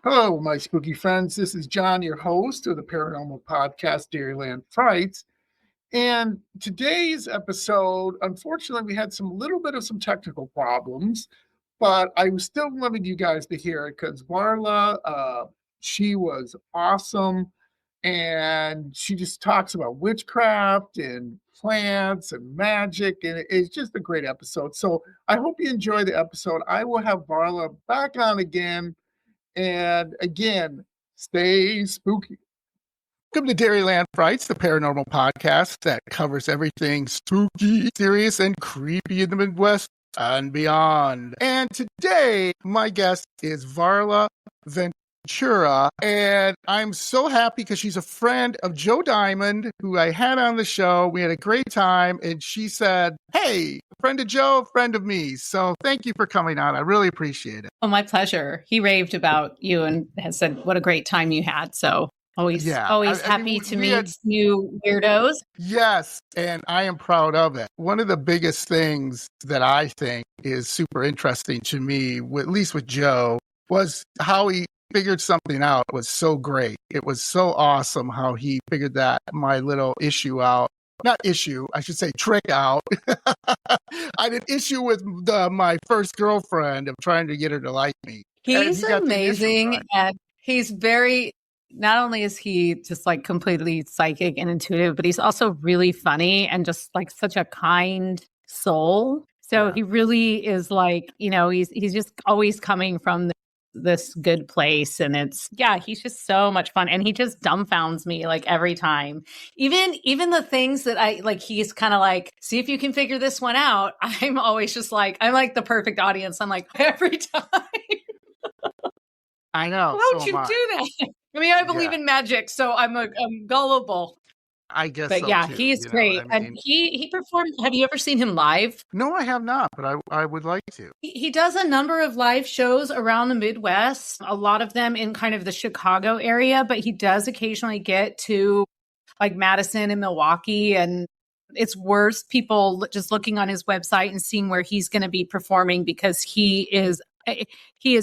Hello, my spooky friends. This is John, your host of the Paranormal podcast, Dairyland Frights. And today's episode, unfortunately, we had some little bit of some technical problems, but I still wanted you guys to hear it because Varla, she was awesome. And she just talks about witchcraft and plants and magic. And it's just a great episode. So I hope you enjoy the episode. I will have Varla back on again. And again, stay spooky. Welcome to Dairyland Frights, the paranormal podcast that covers everything spooky, serious, and creepy in the Midwest and beyond. And today, my guest is Varla Ventura, and I'm so happy because she's a friend of Joe Diamond, who I had on the show. We had a great time, and she said, hey, friend of Joe, friend of me. So thank you for coming on. I really appreciate it. Oh, my pleasure. He raved about you and has said what a great time you had. So always happy to meet new weirdos. Yes, and I am proud of it. One of the biggest things that I think is super interesting to me, at least with Joe, was how he figured something out. Was so great. It was so awesome how he figured my little issue out. Not issue, I should say trick out. I had an issue with my first girlfriend of trying to get her to like me. He's amazing. And he's not only is he just like completely psychic and intuitive, but he's also really funny and just like such a kind soul. So He really is like, he's just always coming from this good place, and he's just so much fun, and he just dumbfounds me like every time. Even the things that I like, he's kind of like, see if you can figure this one out. I'm always just like, I'm like the perfect audience. I'm like, every time. I know. Why would you do that? I mean, I believe in magic, so I'm gullible. I guess. But so too, he's great. And he performed. Have you ever seen him live? No, I have not, but I would like to. He does a number of live shows around the Midwest, a lot of them in kind of the Chicago area, but he does occasionally get to like Madison and Milwaukee, and it's worth people just looking on his website and seeing where he's going to be performing, because he is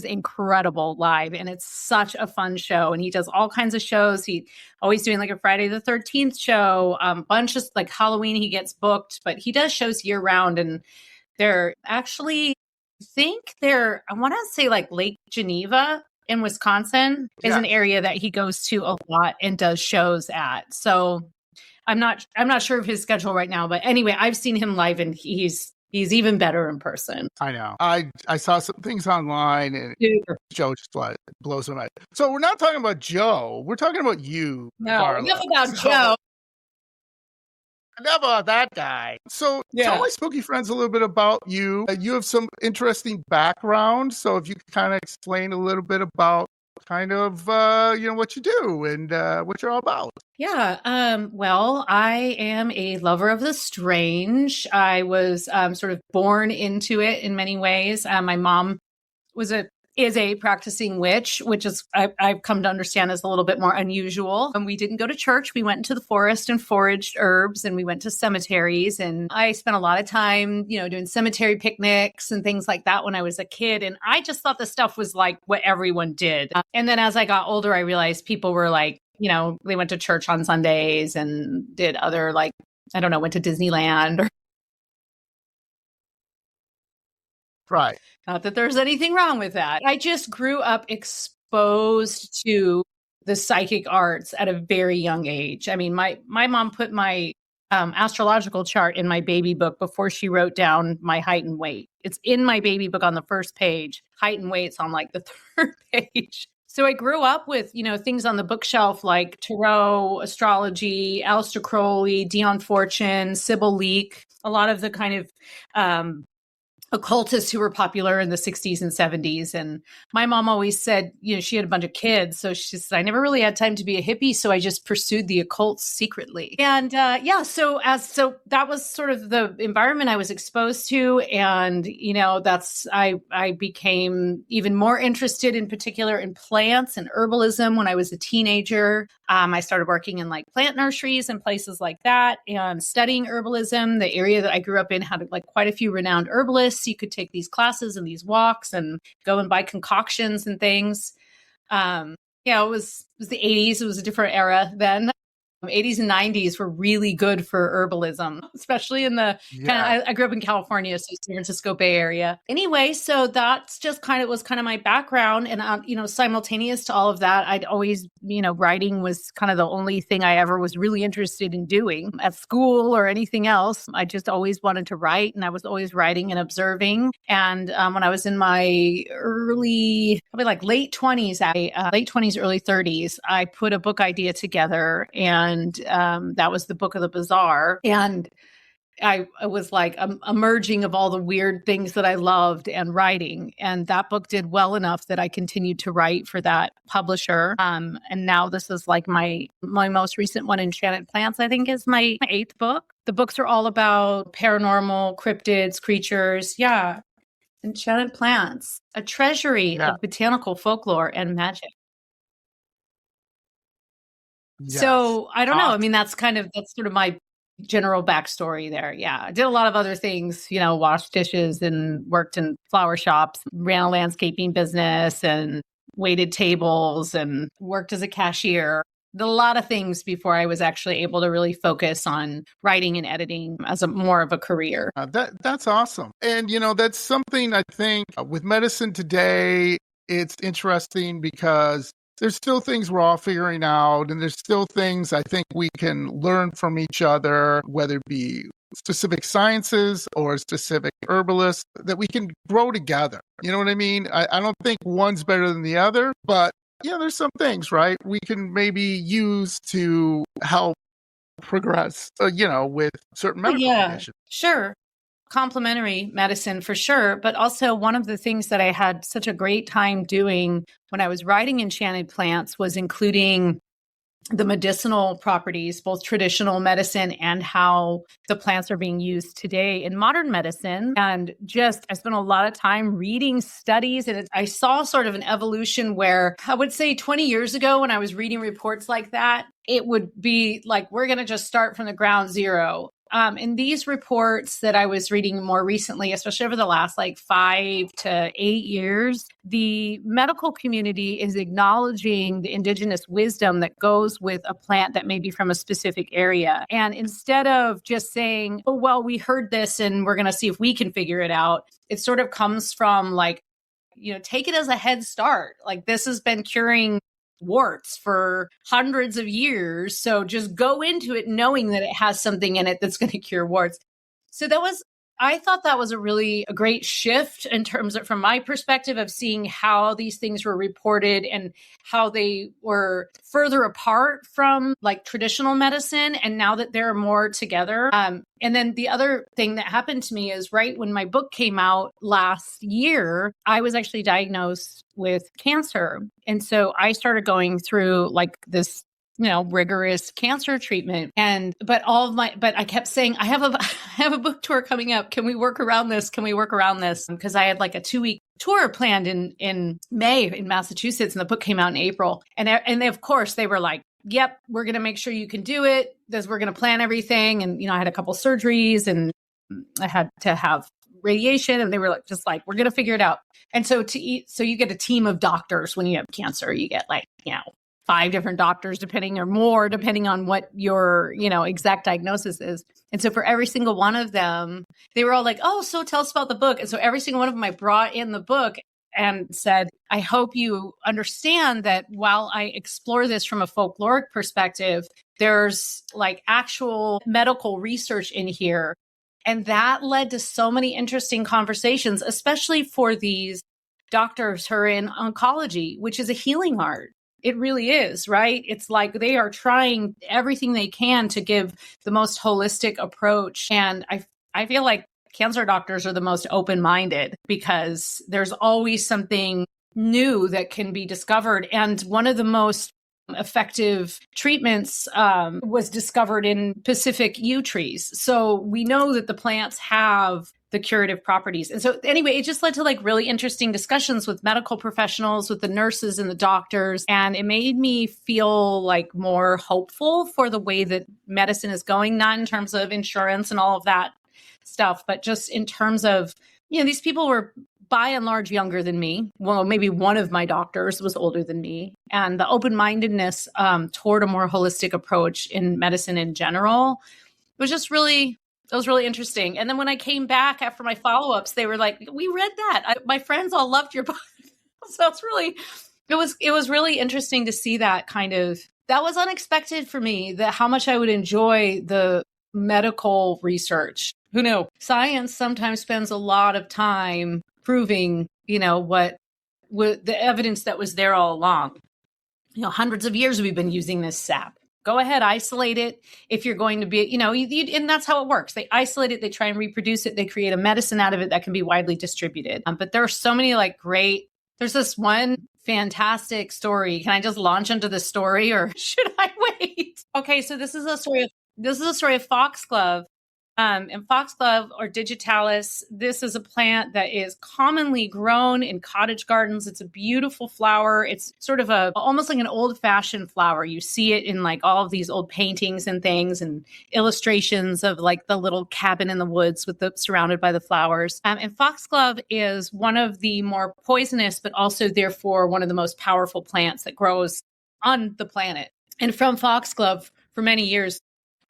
incredible live, and it's such a fun show. And he does all kinds of shows. He always doing like a Friday the 13th show, bunch of like Halloween he gets booked, but he does shows year round. And they're actually, I want to say like Lake Geneva in Wisconsin is an area that he goes to a lot and does shows at. So I'm not sure of his schedule right now, but anyway, I've seen him live, and he's even better in person. I know. I saw some things online, and Joe just blows my mind. So we're not talking about Joe. We're talking about you. No, Varla. enough about Joe. Enough about that guy. So tell my spooky friends a little bit about you. You have some interesting background. So if you could kind of explain a little bit about kind of, what you do and what you're all about. Yeah. Well, I am a lover of the strange. I was sort of born into it in many ways. My mom is a practicing witch, which is I've come to understand is a little bit more unusual. And we didn't go to church. We went into the forest and foraged herbs, and we went to cemeteries. And I spent a lot of time, doing cemetery picnics and things like that when I was a kid. And I just thought this stuff was like what everyone did. And then as I got older, I realized people were like, they went to church on Sundays and did other, like, I don't know, went to Disneyland. Right. Not that there's anything wrong with that. I just grew up exposed to the psychic arts at a very young age. I mean, my mom put my astrological chart in my baby book before she wrote down my height and weight. It's in my baby book on the first page. Height and weight's on like the third page. So I grew up with, things on the bookshelf like tarot, astrology, Aleister Crowley, Dion Fortune, Sybil Leek, a lot of the kind of occultists who were popular in the 60s and 70s. And my mom always said, she had a bunch of kids. So she said, I never really had time to be a hippie. So I just pursued the occult secretly. And so that was sort of the environment I was exposed to. And, I became even more interested in particular in plants and herbalism when I was a teenager. I started working in like plant nurseries and places like that and studying herbalism. The area that I grew up in had like quite a few renowned herbalists. You could take these classes and these walks and go and buy concoctions and things. Yeah, it was the 80s. It was a different era then. 80s and 90s were really good for herbalism, especially in the Yeah. I grew up in California, so San Francisco Bay Area. Anyway, so that's just was kind of my background. And, simultaneous to all of that, I'd always, writing was kind of the only thing I ever was really interested in doing at school or anything else. I just always wanted to write, and I was always writing and observing. And when I was in my probably like late 20s, early 30s, I put a book idea together, and that was the Book of the Bazaar. And I was like a merging of all the weird things that I loved and writing. And that book did well enough that I continued to write for that publisher. And now this is like my most recent one, Enchanted Plants, I think is my 8th book. The books are all about paranormal, cryptids, creatures. Yeah. Enchanted Plants, a treasury of botanical folklore and magic. Yes. So I don't know. I mean, that's sort of my general backstory there. Yeah. I did a lot of other things, washed dishes and worked in flower shops, ran a landscaping business and waited tables and worked as a cashier. Did a lot of things before I was actually able to really focus on writing and editing as more of a career. That's awesome. And, that's something I think with medicine today, it's interesting because there's still things we're all figuring out, and there's still things I think we can learn from each other, whether it be specific sciences or specific herbalists, that we can grow together. You know what I mean? I don't think one's better than the other, but there's some things, right, we can maybe use to help progress, with certain medical conditions. Sure. Complementary medicine for sure. But also one of the things that I had such a great time doing when I was writing Enchanted Plants was including the medicinal properties, both traditional medicine and how the plants are being used today in modern medicine. And I spent a lot of time reading studies, and I saw sort of an evolution where I would say 20 years ago when I was reading reports like that, it would be like, we're going to just start from the ground zero. In these reports that I was reading more recently, especially over the last 5 to 8 years, the medical community is acknowledging the indigenous wisdom that goes with a plant that may be from a specific area. And instead of just saying, oh, well, we heard this and we're going to see if we can figure it out, it sort of comes from take it as a head start. Like, this has been curing warts for hundreds of years. So just go into it knowing that it has something in it that's going to cure warts. So I thought that was a great shift in terms of, from my perspective, of seeing how these things were reported and how they were further apart from traditional medicine. And now that they're more together. And then the other thing that happened to me is right when my book came out last year, I was actually diagnosed with cancer. And so I started going through this rigorous cancer treatment. But I kept saying, I have a book tour coming up. Can we work around this? Because I had a 2-week tour planned in May in Massachusetts, and the book came out in April. And of course they were like, yep, we're going to make sure you can do it. We're going to plan everything. And, I had a couple surgeries and I had to have radiation, and they were we're going to figure it out. And so you get a team of doctors when you have cancer. You get 5 different doctors, depending on what your, exact diagnosis is. And so for every single one of them, they were all like, oh, so tell us about the book. And so every single one of them, I brought in the book and said, I hope you understand that while I explore this from a folkloric perspective, there's actual medical research in here. And that led to so many interesting conversations, especially for these doctors who are in oncology, which is a healing art. It really is, right? It's they are trying everything they can to give the most holistic approach. And I feel like cancer doctors are the most open-minded because there's always something new that can be discovered. And one of the most effective treatments was discovered in Pacific yew trees. So we know that the plants have the curative properties. And so anyway, it just led to really interesting discussions with medical professionals, with the nurses and the doctors. And it made me feel more hopeful for the way that medicine is going, not in terms of insurance and all of that stuff, but just in terms of, these people were by and large younger than me. Well, maybe one of my doctors was older than me. And the open-mindedness toward a more holistic approach in medicine in general was just really, it was really interesting. And then when I came back after my follow-ups, they were like, we read that. My friends all loved your book. So it's really, it was really interesting to see that kind of, that was unexpected for me, that how much I would enjoy the medical research. Who knew? Science sometimes spends a lot of time proving, what the evidence that was there all along. Hundreds of years we've been using this sap. Go ahead, isolate it. If you're going to be, and that's how it works. They isolate it, they try and reproduce it, they create a medicine out of it that can be widely distributed. But there are so many there's this one fantastic story. Can I just launch into the story or should I wait? Okay, so this is a story of foxglove. And foxglove or digitalis, this is a plant that is commonly grown in cottage gardens. It's a beautiful flower. It's sort of almost like an old-fashioned flower. You see it in like all of these old paintings and things and illustrations of like the little cabin in the woods surrounded by the flowers. And foxglove is one of the more poisonous, but also therefore one of the most powerful plants that grows on the planet. And from foxglove, for many years,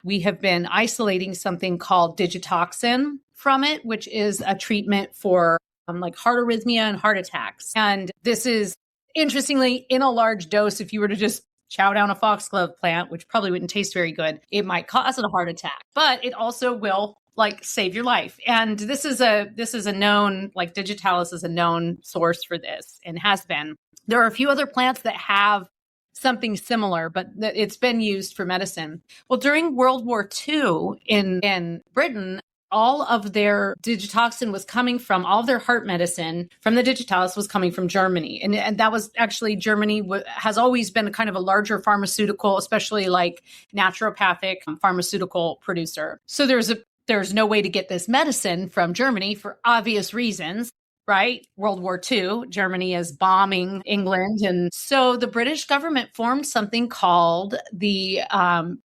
we have been isolating something called digitoxin from it, which is a treatment for like heart arrhythmia and heart attacks. And this is, interestingly, in a large dose. If you were to just chow down a foxglove plant, which probably wouldn't taste very good, it might cause a heart attack, but it also will save your life. And this is a known, digitalis is a known source for this and has been. There are a few other plants that have something similar, but it's been used for medicine. Well, during World War II in Britain, all of their digitoxin was coming from, all of their heart medicine from the digitalis was coming from Germany. And that was actually, Germany has always been kind of a larger pharmaceutical, especially like naturopathic pharmaceutical producer. So there's no way to get this medicine from Germany for obvious reasons. Right? World War II, Germany is bombing England. And so the British government formed something called the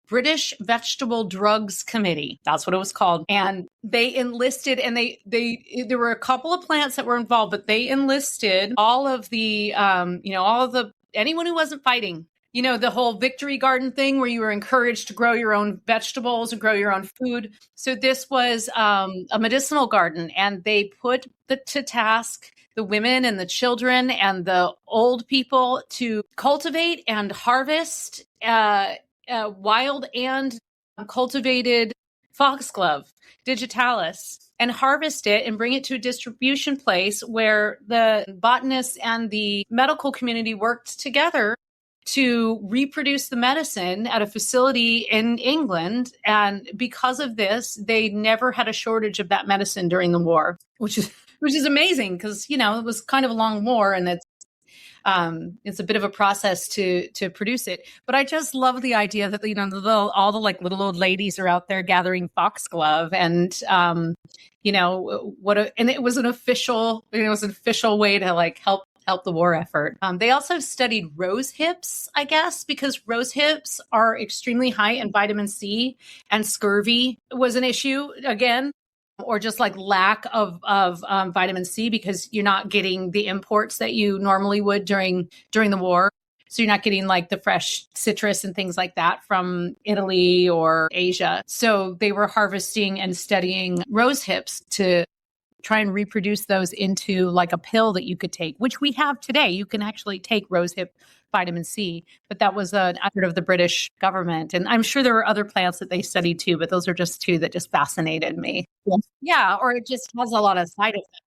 British Vegetable Drugs Committee. That's what it was called. And they enlisted, and there were a couple of plants that were involved, but they enlisted all of the, anyone who wasn't fighting. The whole victory garden thing where you were encouraged to grow your own vegetables and grow your own food. So this was a medicinal garden, and they put to task the women and the children and the old people to cultivate and harvest wild and cultivated foxglove, digitalis, and harvest it and bring it to a distribution place where the botanists and the medical community worked together to reproduce the medicine at a facility in England. And because of this, they never had a shortage of that medicine during the war, which is amazing because, it was kind of a long war, and it's a bit of a process to produce it. But I just love the idea that, all the little old ladies are out there gathering foxglove, and, and it was an official way to help the war effort. They also studied rose hips, I guess, because rose hips are extremely high in vitamin C, and scurvy was an issue again, or just lack of vitamin C because you're not getting the imports that you normally would during the war. So you're not getting the fresh citrus and things like that from Italy or Asia. So they were harvesting and studying rose hips to try and reproduce those into a pill that you could take, which we have today. You can actually take rosehip vitamin C, but that was an effort of the British government. And I'm sure there were other plants that they studied too, but those are just two that just fascinated me. Yeah, or it just has a lot of side effects.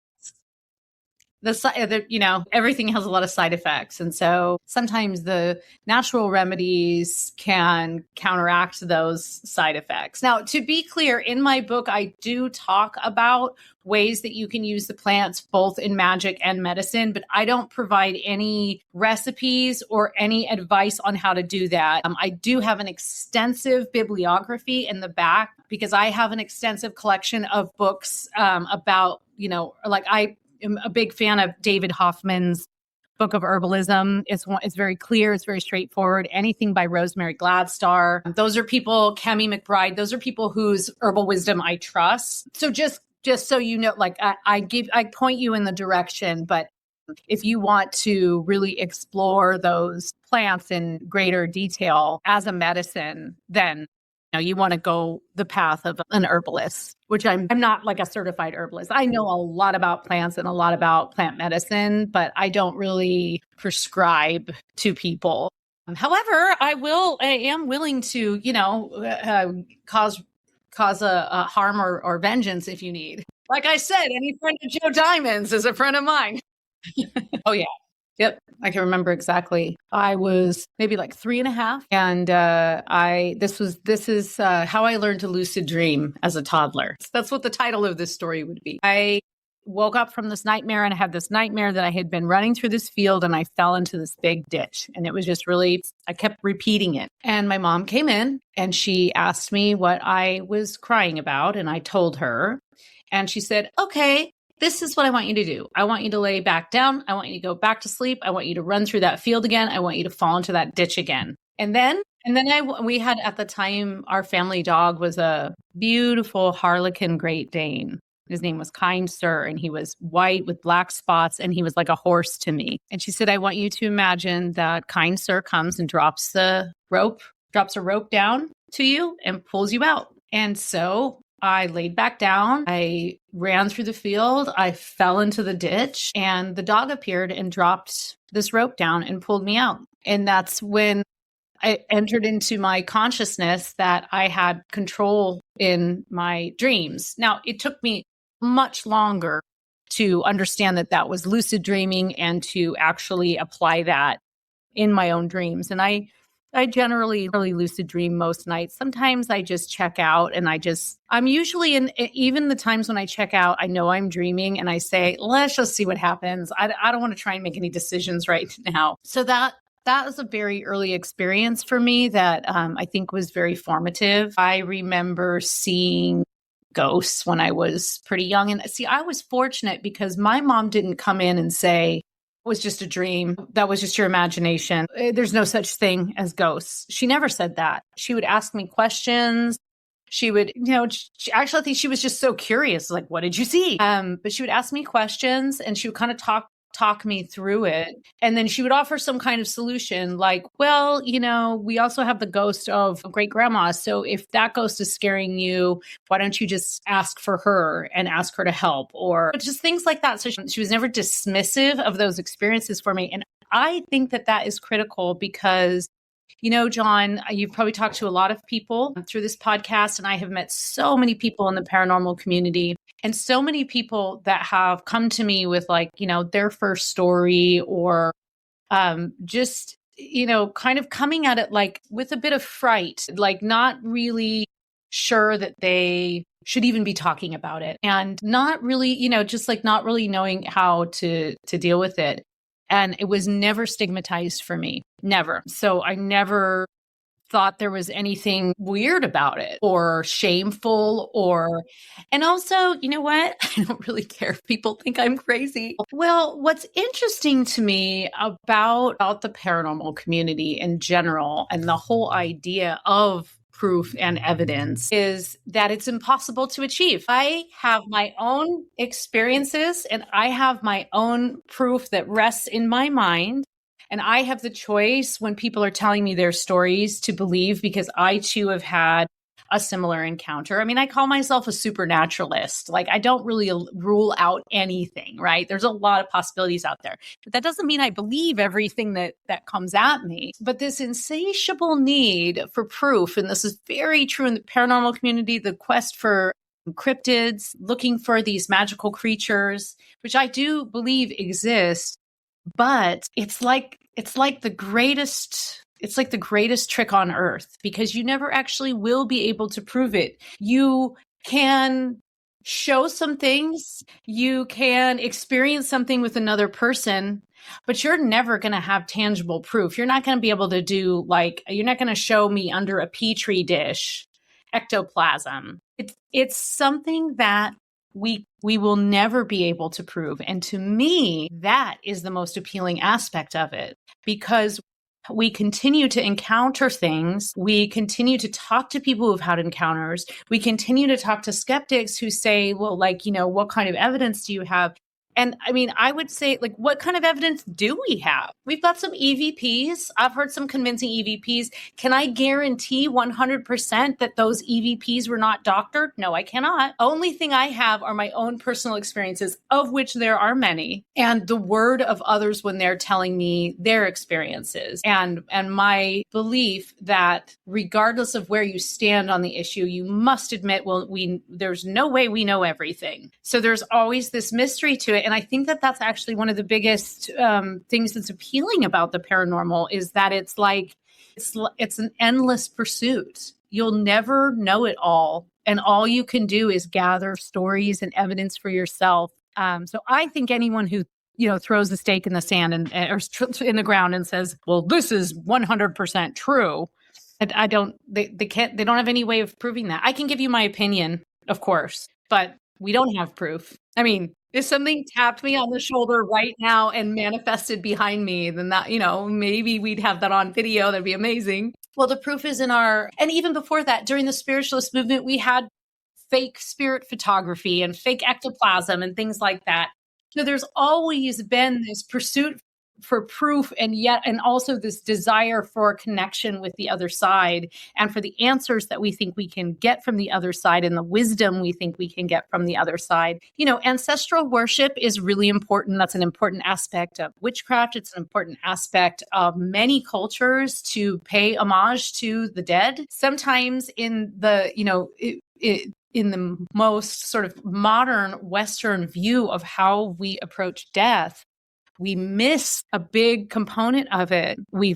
Everything has a lot of side effects. And so sometimes the natural remedies can counteract those side effects. Now, to be clear, in my book, I do talk about ways that you can use the plants both in magic and medicine, but I don't provide any recipes or any advice on how to do that. I do have an extensive bibliography in the back because I have an extensive collection of books about, I'm a big fan of David Hoffman's book of herbalism. It's very clear. It's very straightforward. Anything by Rosemary Gladstar. Those are people, Kemi McBride, those are people whose herbal wisdom I trust. So just just so you know, like I point you in the direction, but if you want to really explore those plants in greater detail as a medicine, then you want to go the path of an herbalist, which I'm not like a certified herbalist. I know a lot about plants and a lot about plant medicine, but I don't really prescribe to people. However, I am willing to, cause a harm or vengeance if you need. Like I said, any friend of Joe Diamond's is a friend of mine. Oh yeah. Yep. I can remember exactly. I was maybe like 3.5. And this is how I learned to lucid dream as a toddler. That's what the title of this story would be. I woke up from this nightmare and I had this nightmare that I had been running through this field and I fell into this big ditch. And it was just really, I kept repeating it. And my mom came in and she asked me what I was crying about. And I told her, and she said, okay, this is what I want you to do. I want you to lay back down. I want you to go back to sleep. I want you to run through that field again. I want you to fall into that ditch again. And then we had at the time, our family dog was a beautiful Harlequin Great Dane. His name was Kind Sir, and he was white with black spots, and he was like a horse to me. And she said, I want you to imagine that Kind Sir comes and drops a rope down to you and pulls you out. And so I laid back down. I ran through the field. I fell into the ditch, and the dog appeared and dropped this rope down and pulled me out. And that's when I entered into my consciousness that I had control in my dreams. Now, it took me much longer to understand that that was lucid dreaming and to actually apply that in my own dreams. And I generally really lucid dream most nights. Sometimes I just check out and I'm usually even the times when I check out, I know I'm dreaming and I say, let's just see what happens. I don't want to try and make any decisions right now. So that was a very early experience for me that I think was very formative. I remember seeing ghosts when I was pretty young. And see, I was fortunate because my mom didn't come in and say, was just a dream. That was just your imagination. There's no such thing as ghosts. She never said that. She would ask me questions. She would, actually, I think she was just so curious. Like, what did you see? But she would ask me questions and she would kind of talk me through it. And then she would offer some kind of solution like, well, we also have the ghost of great grandma. So if that ghost is scaring you, why don't you just ask for her and ask her to help, or just things like that. So she was never dismissive of those experiences for me. And I think that is critical because, John, you've probably talked to a lot of people through this podcast, and I have met so many people in the paranormal community and so many people that have come to me with their first story or just, kind of coming at it like with a bit of fright, like not really sure that they should even be talking about it and not really, just like not really knowing how to deal with it. And it was never stigmatized for me. Never. So I never thought there was anything weird about it or shameful and also, you know what? I don't really care if people think I'm crazy. Well, what's interesting to me about the paranormal community in general and the whole idea of proof and evidence is that it's impossible to achieve. I have my own experiences and I have my own proof that rests in my mind. And I have the choice when people are telling me their stories to believe because I too have had a similar encounter. I mean, I call myself a supernaturalist. Like I don't really rule out anything, right? There's a lot of possibilities out there, but that doesn't mean I believe everything that comes at me. But this insatiable need for proof, and this is very true in the paranormal community, the quest for cryptids, looking for these magical creatures, which I do believe exist. But it's like the greatest trick on earth because you never actually will be able to prove it. You can show some things, you can experience something with another person, but you're never going to have tangible proof. You're not going to be able to do you're not going to show me under a petri dish ectoplasm. It's something that we will never be able to prove. And to me, that is the most appealing aspect of it, because we continue to encounter things. We continue to talk to people who've had encounters. We continue to talk to skeptics who say, well, like, what kind of evidence do you have? And I mean, I would say, like, what kind of evidence do we have? We've got some EVPs. I've heard some convincing EVPs. Can I guarantee 100% that those EVPs were not doctored? No, I cannot. Only thing I have are my own personal experiences, of which there are many, and the word of others when they're telling me their experiences. And my belief that regardless of where you stand on the issue, you must admit, well, there's no way we know everything. So there's always this mystery to it. And I think that that's actually one of the biggest things that's appealing about the paranormal is that it's like, it's an endless pursuit. You'll never know it all. And all you can do is gather stories and evidence for yourself. So I think anyone who throws a stake in the sand or in the ground and says, well, this is 100% true. They don't have any way of proving that. I can give you my opinion, of course, but we don't have proof. I mean, if something tapped me on the shoulder right now and manifested behind me, then that, maybe we'd have that on video. That'd be amazing. Well, the proof is and even before that, during the spiritualist movement, we had fake spirit photography and fake ectoplasm and things like that. So there's always been this pursuit for proof and also this desire for connection with the other side and for the answers that we think we can get from the other side and the wisdom we think we can get from the other side. Ancestral worship is really important. That's an important aspect of witchcraft. It's an important aspect of many cultures to pay homage to the dead. Sometimes in the, in the most sort of modern Western view of how we approach death, we miss a big component of it. We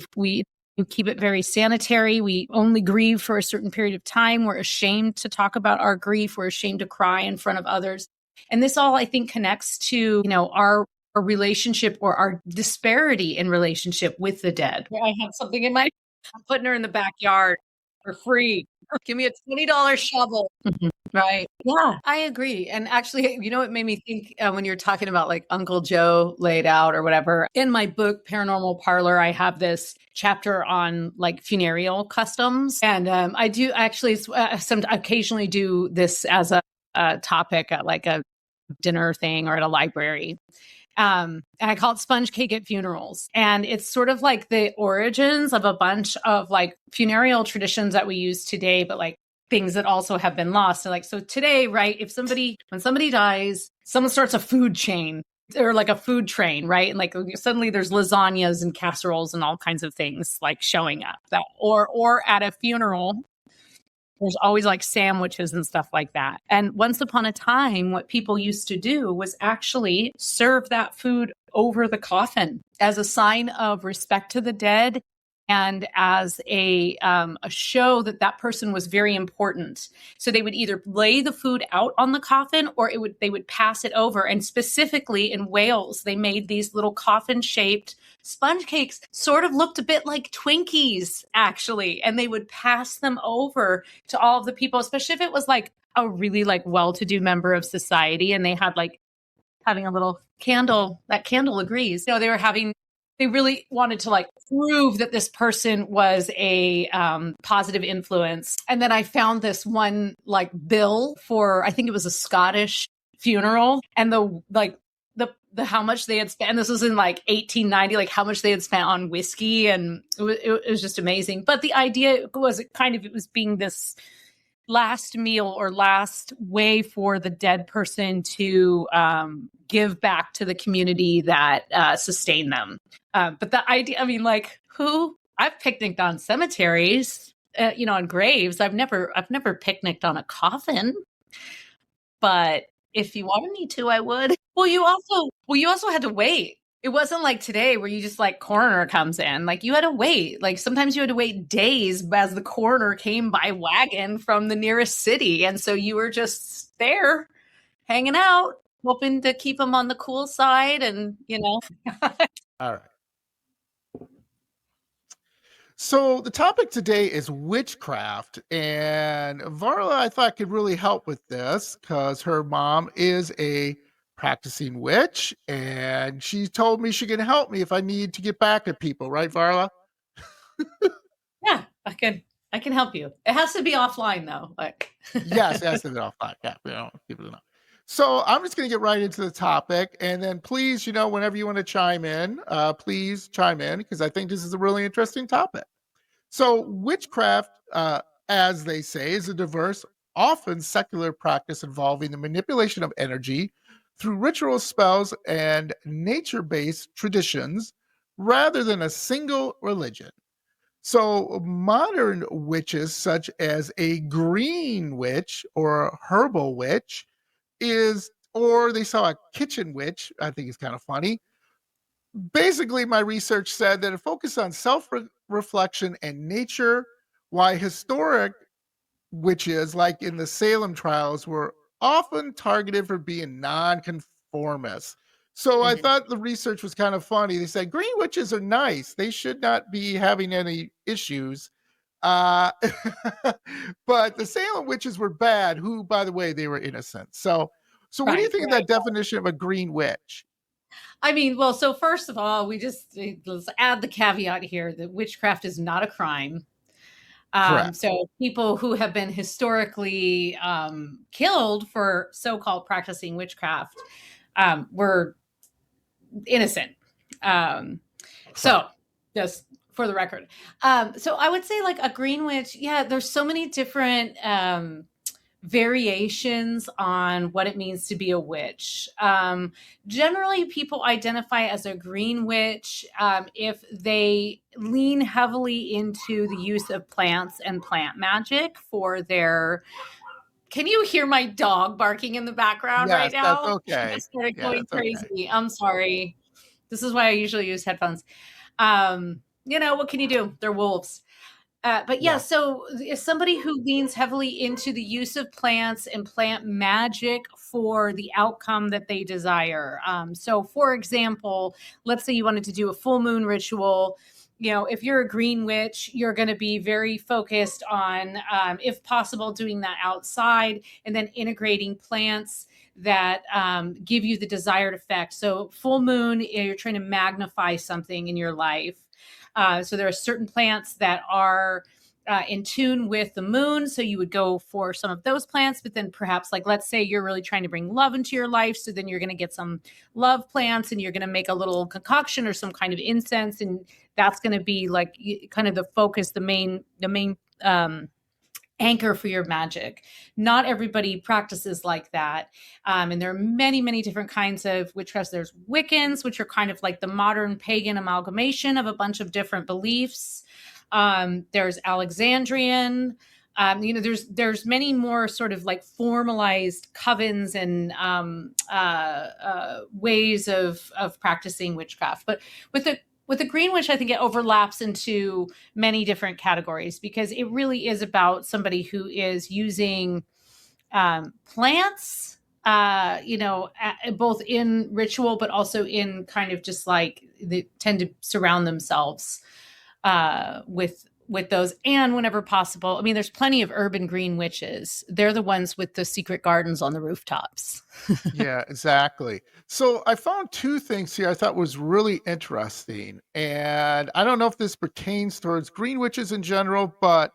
keep it very sanitary. We only grieve for a certain period of time. We're ashamed to talk about our grief. We're ashamed to cry in front of others. And this all, I think, connects to, our relationship or our disparity in relationship with the dead. I have something I'm putting her in the backyard for free. Give me a $20 shovel. Mm-hmm. Right. Yeah, I agree. And actually, it made me think when you're talking about like Uncle Joe laid out or whatever. In my book, Paranormal Parlor, I have this chapter on like funereal customs. And I do actually occasionally do this as a topic at like a dinner thing or at a library. And I call it sponge cake at funerals. And it's sort of like the origins of a bunch of like funereal traditions that we use today, but like things that also have been lost. So today, right, when somebody dies, someone starts a food chain or like a food train, right? And like suddenly there's lasagnas and casseroles and all kinds of things like showing up or at a funeral, there's always like sandwiches and stuff like that. And once upon a time, what people used to do was actually serve that food over the coffin as a sign of respect to the dead and as a show that person was very important. So they would either lay the food out on the coffin or they would pass it over. And specifically in Wales, they made these little coffin-shaped sponge cakes, sort of looked a bit like Twinkies, actually. And they would pass them over to all of the people, especially if it was like a really like well-to-do member of society. And they had like having a little candle, that candle agrees. They really wanted to like prove that this person was a positive influence. And then I found this one like bill for, I think it was a Scottish funeral, and the how much they had spent. And this was in like 1890, like how much they had spent on whiskey, and it was just amazing. But the idea was it was being this last meal or last way for the dead person to give back to the community that sustained them. But the idea, I mean, like I've picnicked on cemeteries, on graves. I've never picnicked on a coffin, but if you wanted me to, I would. Well, you also had to wait. It wasn't like today where you just like coroner comes in. Like you had to wait. Like sometimes you had to wait days as the coroner came by wagon from the nearest city. And so you were just there hanging out, hoping to keep them on the cool side and, All right. So the topic today is witchcraft, and Varla, I thought, could really help with this because her mom is a practicing witch, and she told me she can help me if I need to get back at people, right, Varla? Yeah, I can help you. It has to be offline though. Like Yes, it has to be offline. Yeah, we don't keep it enough. So I'm just going to get right into the topic, and then please, whenever you want to chime in, please chime in because I think this is a really interesting topic. So witchcraft, as they say, is a diverse, often secular practice involving the manipulation of energy through ritual spells and nature-based traditions rather than a single religion. So modern witches, such as a green witch or a herbal witch, or they saw a kitchen witch, I think is kind of funny. Basically, my research said that it focused on self reflection and nature, while historic witches, like in the Salem trials, were often targeted for being nonconformists. So I Mhm. thought the research was kind of funny. They said green witches are nice. They should not be having any issues. Uh, but the Salem witches were bad, who, by the way, they were innocent. So what do you Right, think of right. that definition of a green witch? I mean, well, so first of all, let's add the caveat here that witchcraft is not a crime. Correct. So people who have been historically killed for so-called practicing witchcraft were innocent. Um, Correct. so just for the record. So I would say like a green witch, yeah, there's so many different variations on what it means to be a witch. Generally, people identify as a green witch if they lean heavily into the use of plants and plant magic for their. Can you hear my dog barking in the background right Yes, that's now? She okay. just started Yeah, going that's okay. crazy. I'm sorry. This is why I usually use headphones. What can you do? They're wolves. But yeah, Yeah. so as somebody who leans heavily into the use of plants and plant magic for the outcome that they desire. So, for example, let's say you wanted to do a full moon ritual. If you're a green witch, you're going to be very focused on, if possible, doing that outside and then integrating plants that give you the desired effect. So, full moon, you're trying to magnify something in your life. So there are certain plants that are in tune with the moon. So you would go for some of those plants, but then perhaps, like, let's say you're really trying to bring love into your life. So then you're going to get some love plants and you're going to make a little concoction or some kind of incense. And that's going to be like kind of the focus, the main anchor for your magic. Not everybody practices like that. And there are many, many different kinds of witchcraft. There's Wiccans, which are kind of like the modern pagan amalgamation of a bunch of different beliefs. There's Alexandrian. There's many more sort of like formalized covens and ways of practicing witchcraft. But with the green witch, I think it overlaps into many different categories because it really is about somebody who is using plants, both in ritual, but also in kind of just like they tend to surround themselves with those. And whenever possible, I mean, there's plenty of urban green witches. They're the ones with the secret gardens on the rooftops. Yeah, exactly. So I found two things here I thought was really interesting. And I don't know if this pertains towards green witches in general, but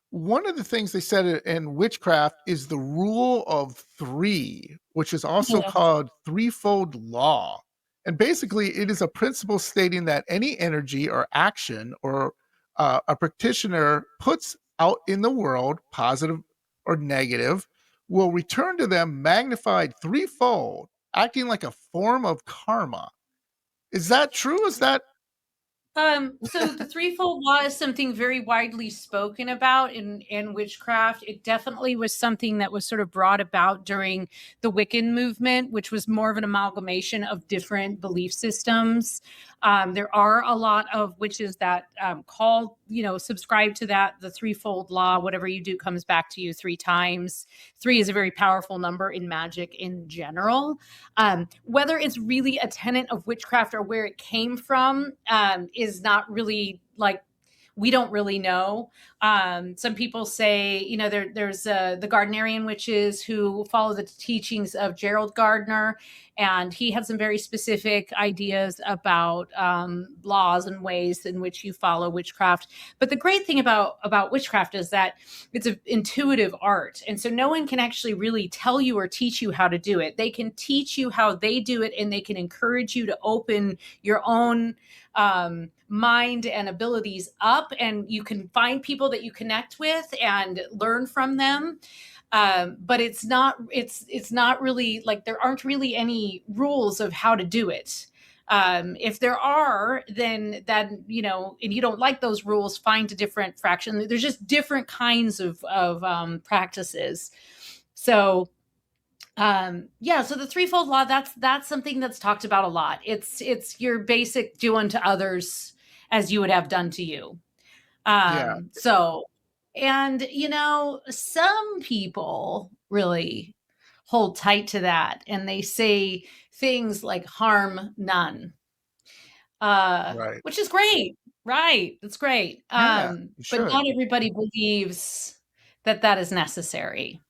one of the things they said in witchcraft is the rule of three, which is also Yes. called threefold law. And basically, it is a principle stating that any energy or action or a practitioner puts out in the world, positive or negative, will return to them magnified threefold, acting like a form of karma. Is that true? Is that So the threefold law is something very widely spoken about in witchcraft. It definitely was something that was sort of brought about during the Wiccan movement, which was more of an amalgamation of different belief systems. There are a lot of witches that subscribe to that, the threefold law. Whatever you do comes back to you three times. Three is a very powerful number in magic in general. Whether it's really a tenet of witchcraft or where it came from is not really like we don't really know. Some people say, there's the Gardnerian witches who follow the teachings of Gerald Gardner, and he had some very specific ideas about laws and ways in which you follow witchcraft. But the great thing about witchcraft is that it's an intuitive art, and so no one can actually really tell you or teach you how to do it. They can teach you how they do it, and they can encourage you to open your own mind and abilities up, and you can find people that you connect with and learn from them. But it's not really like, there aren't really any rules of how to do it. If there are, then and you don't like those rules, find a different fraction. There's just different kinds of practices. So so the threefold law, that's something that's talked about a lot. It's your basic do unto others as you would have done to you. Yeah. So, and some people really hold tight to that, and they say things like harm none, Right. which is great, right? That's great. Yeah, you But should. not everybody believes that is necessary.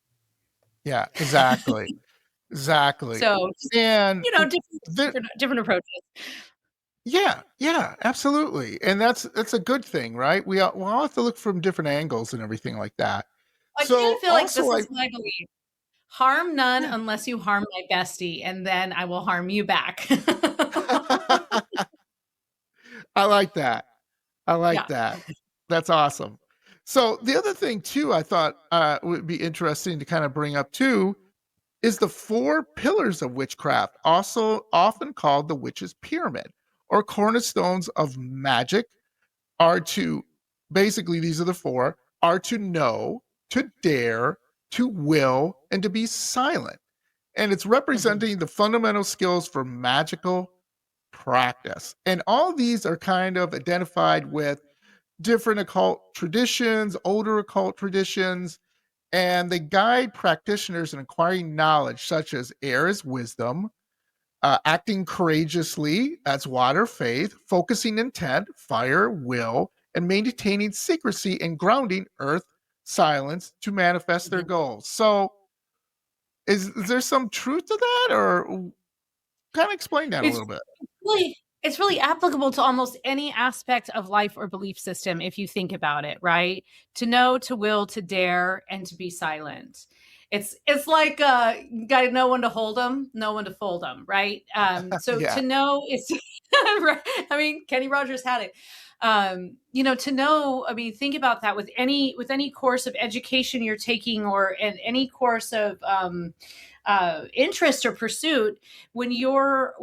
Yeah, exactly. Exactly. So, And the different approaches. yeah, yeah, absolutely. And that's a good thing, right? We all have to look from different angles and everything like that. I kind of So feel like this also is my belief. Harm none yeah. unless you harm my bestie, and then I will harm you back. I like that. I like Yeah. that. That's awesome. So the other thing too, I thought would be interesting to kind of bring up too, is the four pillars of witchcraft, also often called the witch's pyramid or cornerstones of magic, are to basically, these are the four, are to know, to dare, to will, and to be silent. And it's Mhm. representing the fundamental skills for magical practice. And all these are kind of identified with different occult traditions, older occult traditions, and they guide practitioners in acquiring knowledge such as air is wisdom, acting courageously, that's water, faith, focusing intent, fire, will, and maintaining secrecy and grounding, earth, silence, to manifest their Mhm. goals. So, is there some truth to that, or kind of explain that a It's little bit? really it's really applicable to almost any aspect of life or belief system if you think about it, right? To know, to will, to dare, and to be silent. It's like you got to know when to hold them, know when to fold them, right? So to Yeah, know is right. I mean, Kenny Rogers had it. To know, I mean, think about that with any course of education you're taking, or in any course of interest or pursuit. When you're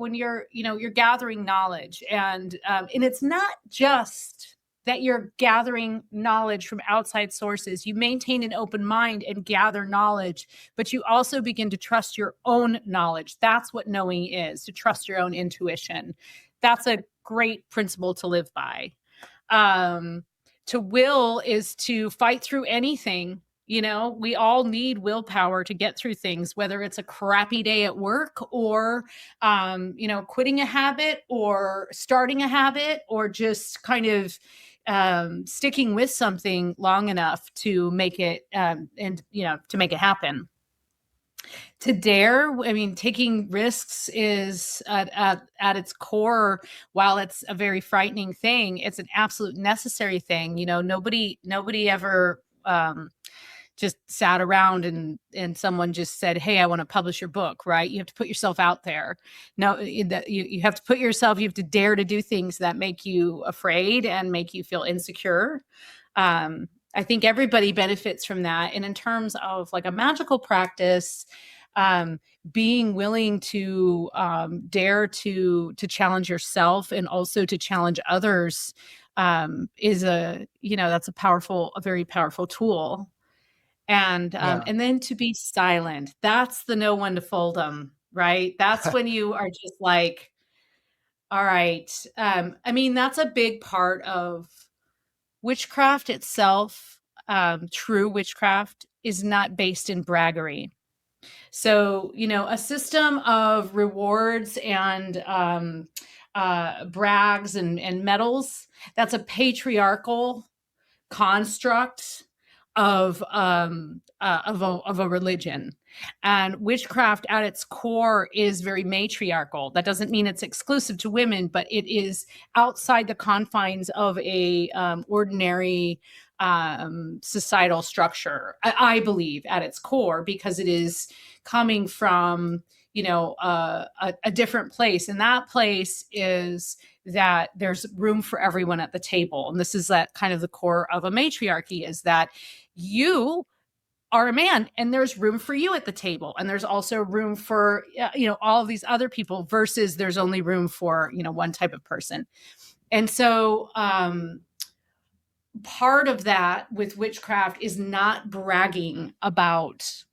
gathering knowledge, and it's not just that you're gathering knowledge from outside sources. You maintain an open mind and gather knowledge, but you also begin to trust your own knowledge. That's what knowing is, to trust your own intuition. That's a great principle to live by. um to will is to fight through anything. We all need willpower to get through things, whether it's a crappy day at work, or quitting a habit, or starting a habit, or just kind of sticking with something long enough to make it and to make it happen. To dare, I mean, taking risks is at its core. While it's a very frightening thing, it's an absolute necessary thing. Nobody ever just sat around and someone just said, hey, I want to publish your book, right? You have to put yourself out there. No, that you have to put yourself, you have to dare to do things that make you afraid and make you feel insecure. I think everybody benefits from that. And in terms of like a magical practice, um, being willing to dare to challenge yourself and also to challenge others is that's a very powerful tool. yeah, And then to be silent, that's the know when to fold them, right? That's when you are just like, all right. I mean, that's a big part of witchcraft itself. True witchcraft is not based in braggery. So, a system of rewards and brags and medals. That's a patriarchal construct of a religion. And witchcraft at its core is very matriarchal. That doesn't mean it's exclusive to women, but it is outside the confines of a ordinary societal structure, I believe, at its core, because it is coming from, a different place. And that place is that there's room for everyone at the table. And this is that kind of the core of a matriarchy, is that you are a man and there's room for you at the table. And there's also room for, all of these other people, versus there's only room for, one type of person. And so, part of that with witchcraft is not bragging about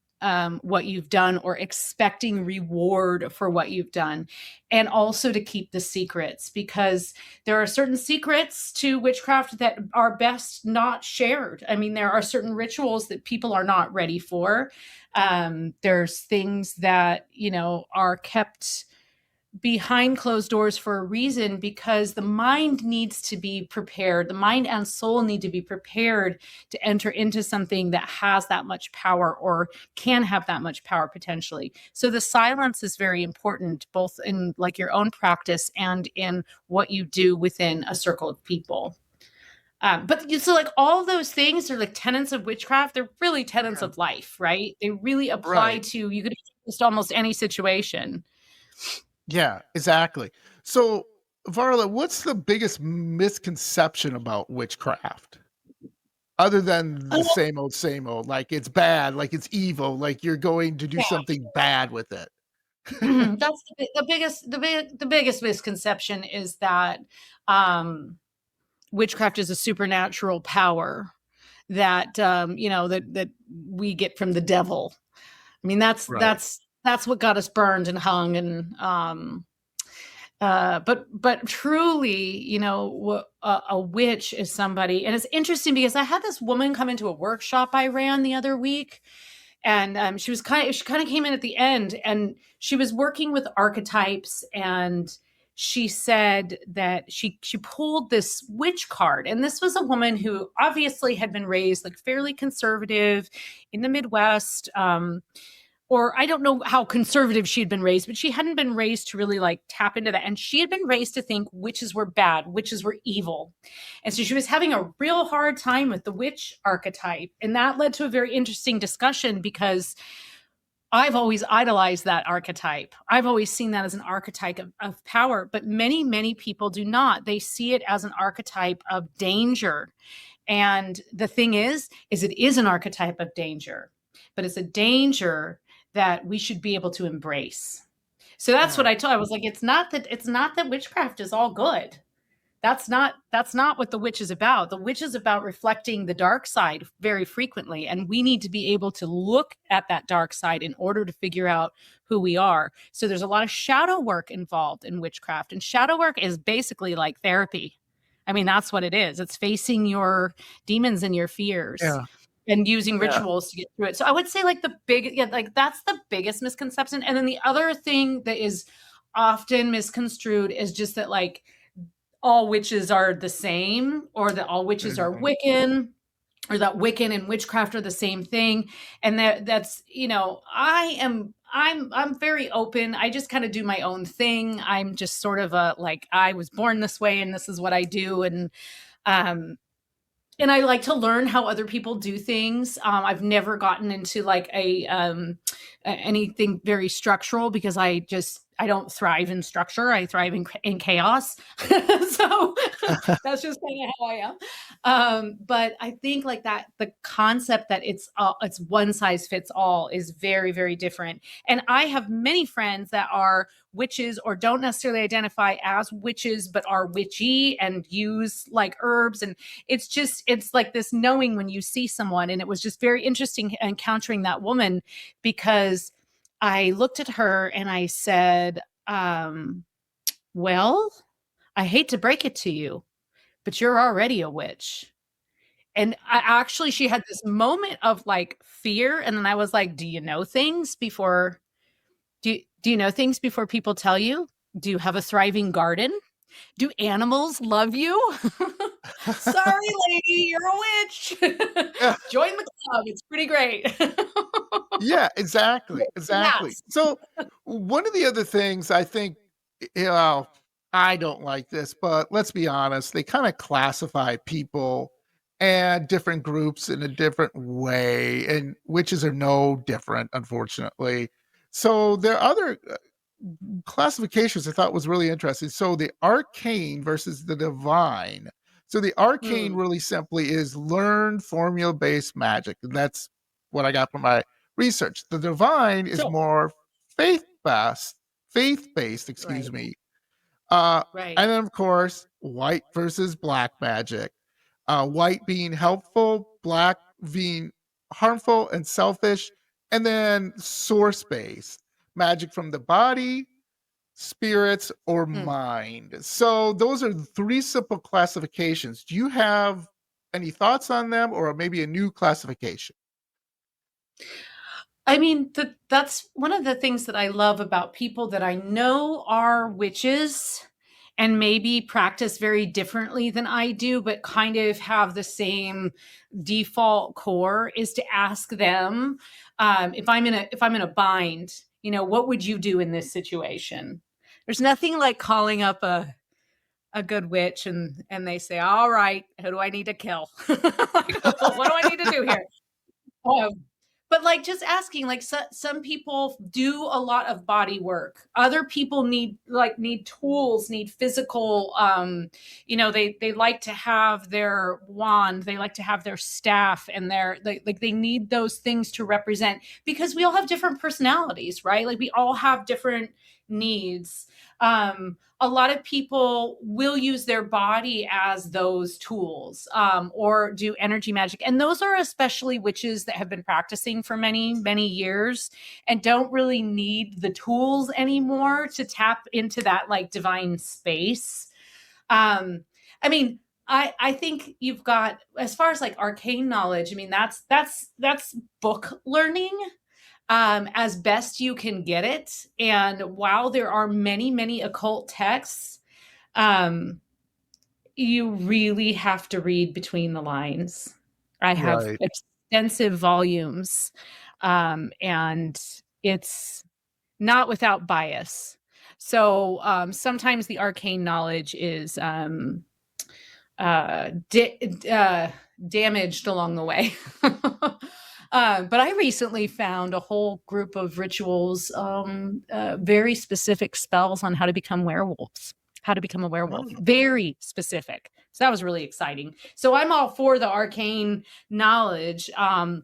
what you've done or expecting reward for what you've done, and also to keep the secrets, because there are certain secrets to witchcraft that are best not shared. I mean, there are certain rituals that people are not ready for. There's things that, are kept behind closed doors for a reason, because the mind needs to be prepared. The mind and soul need to be prepared to enter into something that has that much power, or can have that much power potentially. So the silence is very important, both in like your own practice and in what you do within a circle of people. But so like all those things are like tenets of witchcraft. They're really tenets of life, right? They really apply to, you could just almost any situation. Yeah, exactly. So, Varla, what's the biggest misconception about witchcraft? Other than the same old, like it's bad, like it's evil, like you're going to do something bad with it. That's the biggest misconception, is that witchcraft is a supernatural power that that we get from the devil. I mean, that's what got us burned and hung. And but truly, a witch is somebody. And it's interesting because I had this woman come into a workshop I ran the other week, and she kind of came in at the end, and she was working with archetypes, and she said that she pulled this witch card. And this was a woman who obviously had been raised like fairly conservative in the Midwest. Or I don't know how conservative she had been raised, but she hadn't been raised to really like tap into that. And she had been raised to think witches were bad, witches were evil. And so she was having a real hard time with the witch archetype. And that led to a very interesting discussion, because I've always idolized that archetype. I've always seen that as an archetype of power, but many, many people do not. They see it as an archetype of danger. And the thing is it is an archetype of danger, but it's a danger that we should be able to embrace. So that's what I told. I was like, it's not that witchcraft is all good. That's not what the witch is about. The witch is about reflecting the dark side very frequently. And we need to be able to look at that dark side in order to figure out who we are. So there's a lot of shadow work involved in witchcraft. And shadow work is basically like therapy. I mean, that's what it is. It's facing your demons and your fears. Yeah. And using rituals to get through it. So I would say like that's the biggest misconception. And then the other thing that is often misconstrued is just that like all witches are the same, or that all witches are Wiccan, or that Wiccan and witchcraft are the same thing. And that's, I'm very open. I just kind of do my own thing. I'm just sort of I was born this way and this is what I do. And I like to learn how other people do things. I've never gotten into like anything very structural, because I don't thrive in structure. I thrive in chaos. So that's just kind of how I am. But I think like that, the concept that it's one size fits all is very, very different. And I have many friends that are witches, or don't necessarily identify as witches, but are witchy and use like herbs. And it's like this knowing when you see someone. And it was just very interesting encountering that woman, because I looked at her and I said, well, I hate to break it to you, but you're already a witch. And she had this moment of like fear. And then I was like, do you know things before people tell you? Do you have a thriving garden? Do animals love you? Sorry, lady, you're a witch. Yeah. Join the club. It's pretty great. Yeah, exactly. Exactly. Yes. So one of the other things I think, you know, I don't like this, but let's be honest, they kind of classify people and different groups in a different way, and witches are no different, unfortunately. So there are other classifications I thought was really interesting. So the arcane versus the divine. So the arcane Hmm. really simply is learned formula based magic. And that's what I got from my research. The divine is So, more faith based, excuse right, me. Uh, right. and then of course, white versus black magic. White being helpful, black being harmful and selfish, and then source based magic from the body, spirits, or Hmm. mind. So those are three simple classifications. Do you have any thoughts on them, or maybe a new classification? I mean, that's one of the things that I love about people that I know are witches and maybe practice very differently than I do, but kind of have the same default core is to ask them, if I'm in a bind, what would you do in this situation? There's nothing like calling up a good witch and they say, all right, who do I need to kill? Like, what do I need to do here? Um, but like just asking, like some people do a lot of body work. Other people need tools, need physical. They like to have their wand, they like to have their staff, and they need those things to represent because we all have different personalities, right? Like we all have different needs. A lot of people will use their body as those tools, or do energy magic. And those are especially witches that have been practicing for many, many years and don't really need the tools anymore to tap into that like divine space. I mean, I think you've got, as far as like arcane knowledge, I mean, that's book learning, as best you can get it. And while there are many, many occult texts, um, you really have to read between the lines. I have Right. extensive volumes, and it's not without bias. So sometimes the arcane knowledge is damaged along the way. But I recently found a whole group of rituals, very specific spells on how to become werewolves, how to become a werewolf, Oh, very specific. So that was really exciting. So I'm all for the arcane knowledge. And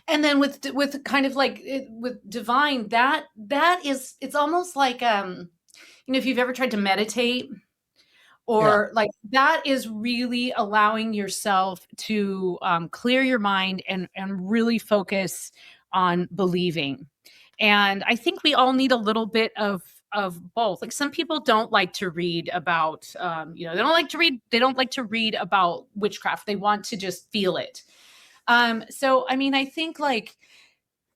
then with kind of like with divine, that is, it's almost like, if you've ever tried to meditate, yeah. or like that is really allowing yourself to clear your mind and really focus on believing. And I think we all need a little bit of both. Like some people don't like to read about, they don't like to read about witchcraft. They want to just feel it. So I mean, I think like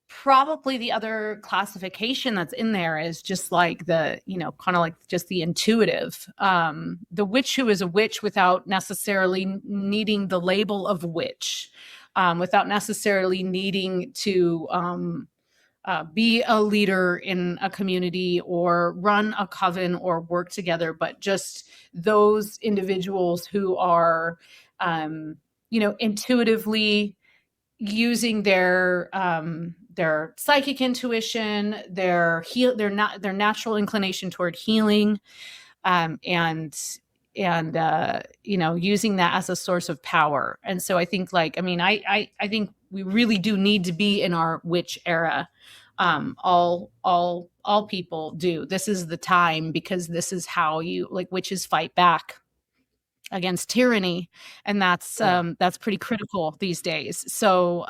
probably the other classification that's in there is just like the, kind of like just the intuitive, the witch who is a witch without necessarily needing the label of witch, without necessarily needing to be a leader in a community or run a coven or work together, but just those individuals who are, intuitively using their psychic intuition, their natural inclination toward healing, and using that as a source of power. And so I think like, I mean, I think we really do need to be in our witch era. All people do. This is the time, because this is how you, like, witches fight back against tyranny, and Yeah. that's pretty critical these days. So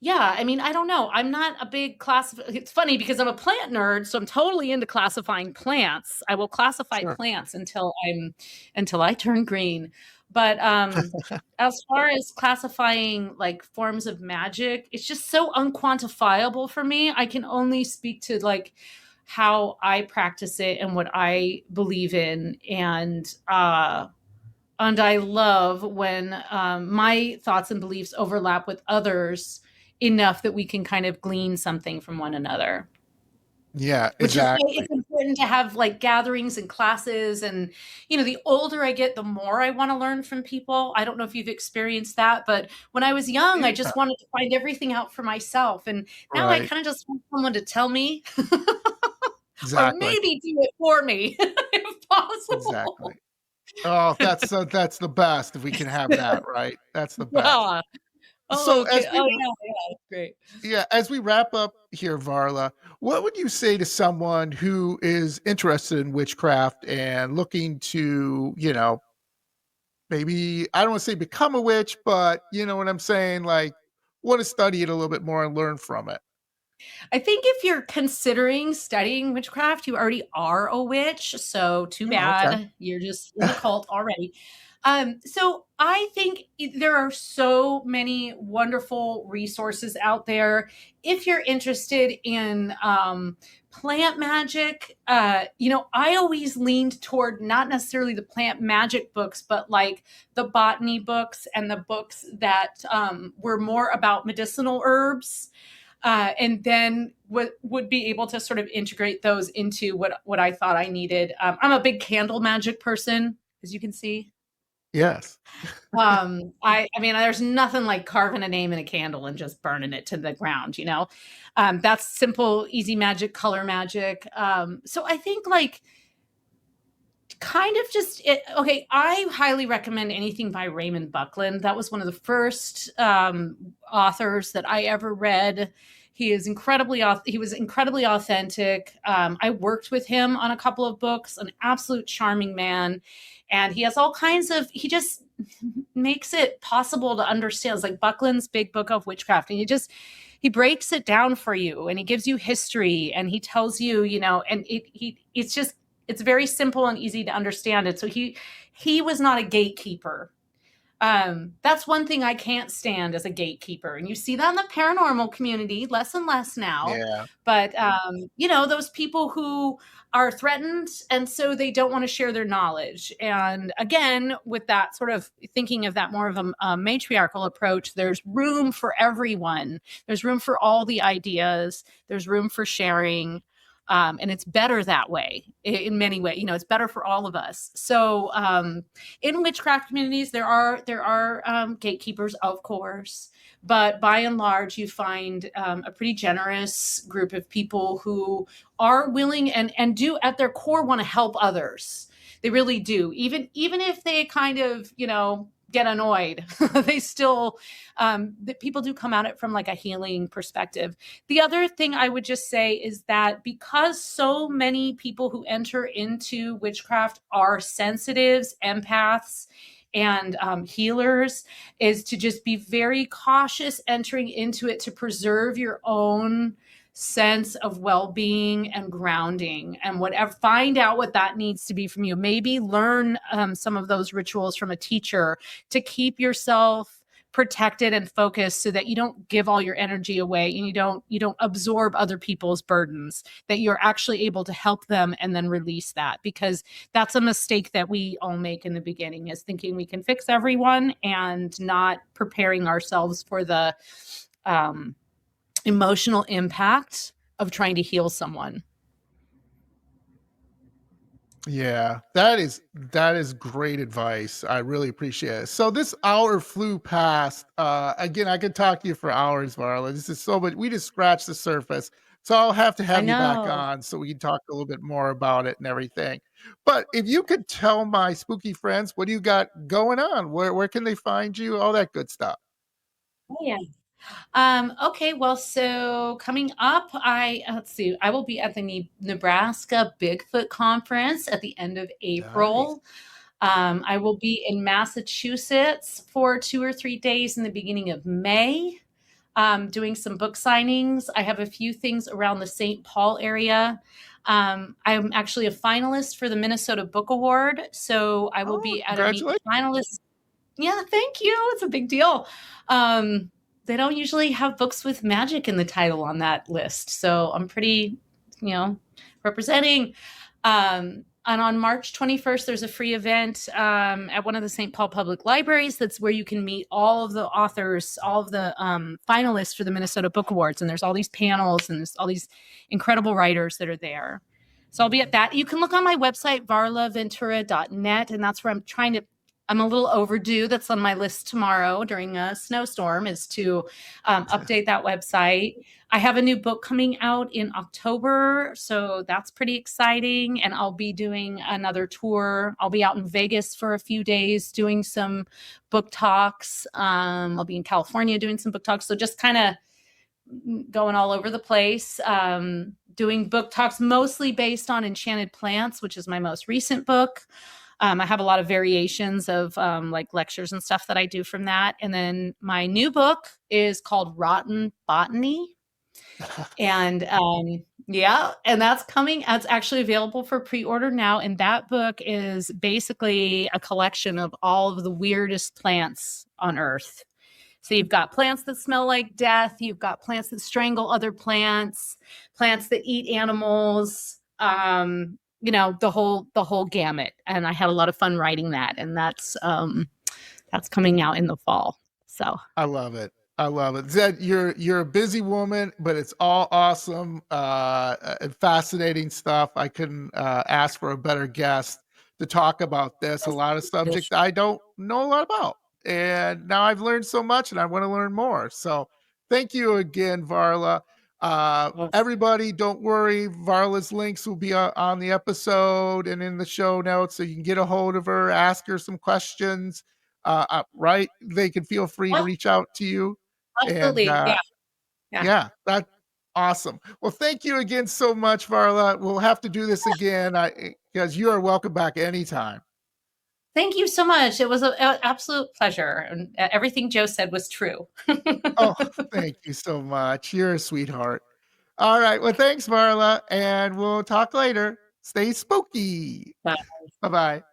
yeah, I mean, I don't know. I'm not a big it's funny because I'm a plant nerd, so I'm totally into classifying plants. I will classify Sure. plants until I turn green. But as far as classifying like forms of magic, it's just so unquantifiable for me. I can only speak to like how I practice it and what I believe in. And I love when my thoughts and beliefs overlap with others enough that we can kind of glean something from one another. Yeah, Which is why exactly. it's important to have like gatherings and classes. And, the older I get, the more I want to learn from people. I don't know if you've experienced that, but when I was young, I Yeah, just wanted to find everything out for myself. And now I right. kind of just want someone to tell me or Exactly. maybe do it for me if Exactly. possible. Oh, that's the best if we can have that, right? That's the best. Yeah. Oh, So okay. as Oh, we yeah. Great. yeah, as we wrap up here, Varla, what would you say to someone who is interested in witchcraft and looking to, maybe I don't want to say become a witch, but you know what I'm saying, like want to study it a little bit more and learn from it. I think if you're considering studying witchcraft, you already are a witch. So too Oh, okay. bad. You're just in the cult already. So I think there are so many wonderful resources out there. If you're interested in plant magic, I always leaned toward not necessarily the plant magic books, but like the botany books and the books that were more about medicinal herbs. And then would be able to sort of integrate those into what I thought I needed. I'm a big candle magic person, as you can see. Yes. I mean, there's nothing like carving a name in a candle and just burning it to the ground. That's simple, easy magic, color magic. So I think like kind of just it, okay. I highly recommend anything by Raymond Buckland. That was one of the first authors that I ever read. He was incredibly authentic. I worked with him on a couple of books. An absolute charming man, and he has all kinds of. He just makes it possible to understand. It's like Buckland's Big Book of Witchcraft, and he breaks it down for you, and he gives you history, and he tells you, and it's very simple and easy to understand it. So he was not a gatekeeper. That's one thing I can't stand as a gatekeeper. And you see that in the paranormal community less and less now. Yeah. But, those people who are threatened and so they don't want to share their knowledge. And again, with that sort of thinking of that more of a matriarchal approach, there's room for everyone. There's room for all the ideas. There's room for sharing. And it's better that way in many ways. It's better for all of us. So in witchcraft communities, there are gatekeepers, of course, but by and large, you find a pretty generous group of people who are willing and do at their core want to help others. They really do. Even if they kind of, get annoyed, they still, people do come at it from like a healing perspective. The other thing I would just say is that because so many people who enter into witchcraft are sensitives, empaths, and healers, is to just be very cautious entering into it to preserve your own sense of well-being and grounding, and whatever, find out what that needs to be from you. Maybe learn some of those rituals from a teacher to keep yourself protected and focused, so that you don't give all your energy away and you don't absorb other people's burdens, that you're actually able to help them and then release that, because that's a mistake that we all make in the beginning, is thinking we can fix everyone and not preparing ourselves for the emotional impact of trying to heal someone. Yeah, that is great advice. I really appreciate it. So this hour flew past. Again, I could talk to you for hours, Varla. This is so much. We just scratched the surface. So I'll have to I have you back know. on so we can talk a little bit more about it and everything. But if you could tell my spooky friends, what do you got going on? Where can they find you? All that good stuff. Oh, yeah. Okay, well, so coming up, let's see, I will be at the Nebraska Bigfoot Conference at the end of Nice. April. I will be in Massachusetts for 2 or 3 days in the beginning of May, doing some book signings. I have a few things around the St. Paul area. I'm actually a finalist for the Minnesota Book Award, so I will Oh, be at a meet the congratulations. finalists. Yeah, thank you. It's a big deal. They don't usually have books with magic in the title on that list, so I'm pretty, you know, representing. And on March 21st, there's a free event at one of the St. Paul Public Libraries. That's where you can meet all of the authors, all of the finalists for the Minnesota Book Awards. And there's all these panels and there's all these incredible writers that are there. So I'll be at that. You can look on my website, varlaventura.net. And that's where I'm a little overdue. That's on my list tomorrow during a snowstorm, is to update that website. I have a new book coming out in October, so that's pretty exciting. And I'll be doing another tour. I'll be out in Vegas for a few days doing some book talks. I'll be in California doing some book talks. So just kind of going all over the place, doing book talks mostly based on Enchanted Plants, which is my most recent book. I have a lot of variations of like lectures and stuff that I do from that. And then my new book is called Rotten Botany. And and that's coming. It's actually available for pre-order now. And that book is basically a collection of all of the weirdest plants on Earth. So you've got plants that smell like death. You've got plants that strangle other plants, plants that eat animals, the whole gamut. And I had a lot of fun writing that. And that's coming out in the fall. So I love it. I love it. Zed, you're a busy woman, but it's all awesome and fascinating stuff. I couldn't ask for a better guest to talk about this. A lot of subjects I don't know a lot about. And now I've learned so much and I want to learn more. So thank you again, Varla. Everybody, don't worry. Varla's links will be on the episode and in the show notes, so you can get a hold of her, ask her some questions. Right? They can feel free to reach out to you. Absolutely. And, yeah, that's awesome. Well, thank you again so much, Varla. We'll have to do this again because you are welcome back anytime. Thank you so much. It was an absolute pleasure. And everything Joe said was true. Oh, thank you so much. You're a sweetheart. All right. Well, thanks, Varla. And we'll talk later. Stay spooky. Bye. Bye-bye.